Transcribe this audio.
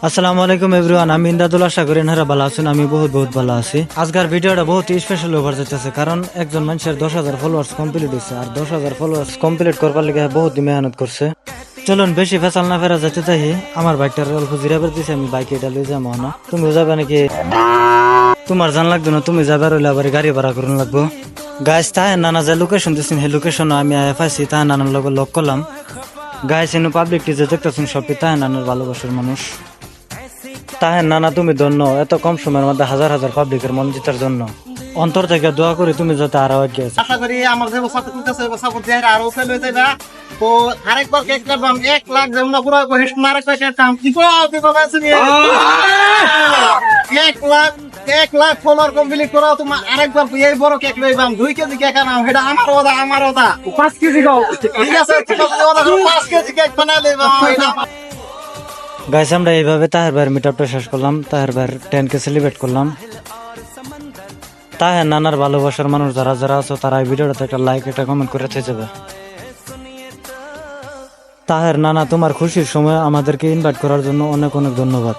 আসসালামু আলাইকুম এভরিওয়ান, আমি ইমদাদুল। আশা করি আপনারা ভালো আছেন। আমি বহুত ভালো আছি। আজকের ভিডিওটা বহুত স্পেশাল ওভার যেতেছে, কারণ একজন মানুষের 10,000 ফলোয়ার্স কমপ্লিট হয়েছে। আর 10,000 ফলোয়ার্স কমপ্লিট করবার লেগে বহুত মেহনত করছে। চলুন বেশি ফেসাল না ফেরা যেতে চাই। আমার বাইকটার অল্প জিরাবার দিছে, আমি বাইকে এটা লয়ে যাবো না। তুমি যাবে নাকি? তোমার জান লাগবে না, তুমি যাবার হইলে আবার গাড়ি ভাড়া করুন লাগবো। গাইস, তাই নানা যে লোকেশন দিচ্ছেন সেই লোকেশন আমি পাইছি। তাই নানার লগে লক করলাম। গাইস, এনে পাবলিক যে দেখতেছেন সবই তাই নানার ভালোবাসার মানুষ। তাহের নানা, তুমি ধন্য, এত কম সময়ের মধ্যে হাজার হাজার পাবলিকের মন জিতার জন্য। অন্তর থেকে দোয়া করি তুমি যাতে আরো এগিয়ে যাও। আশা করি আমার যে সাপোর্ট করতেছে সাপোর্ট দিয়ে আরো ফেল হয়ে যাবে। তো আরেকবার কেক কাটবাম 1 লাখ যেমন না পুরো কহিস মারে কয়েক দাম কি করে আপনি কথা আছে 1 লাখ ফলোয়ার কমপ্লিট করা তুমি আরেকবার এই বড় কেক লইবাম 2 কেজি কেক আনাম। এটা আমার ওদা 5 কেজি গাও। ঠিক আছে, ঠিক আছে, ওদা 5 কেজি কেক বানাই লইবাম। গাইস, আমরা এইভাবে তাহের ভাইয়ের মিটআপটা শেষ করলাম। তাহের ভাইয়ের 10K সেলিব্রেট করলাম। তাহের নানার ভালোবাসার মানুষ যারা যারা আছো তারা এই ভিডিওটাতে একটা লাইক একটা কমেন্ট করে থেকে যাবে। তাহের নানা, তোমার খুশির সময় আমাদেরকে ইনভাইট করার জন্য অনেক অনেক ধন্যবাদ।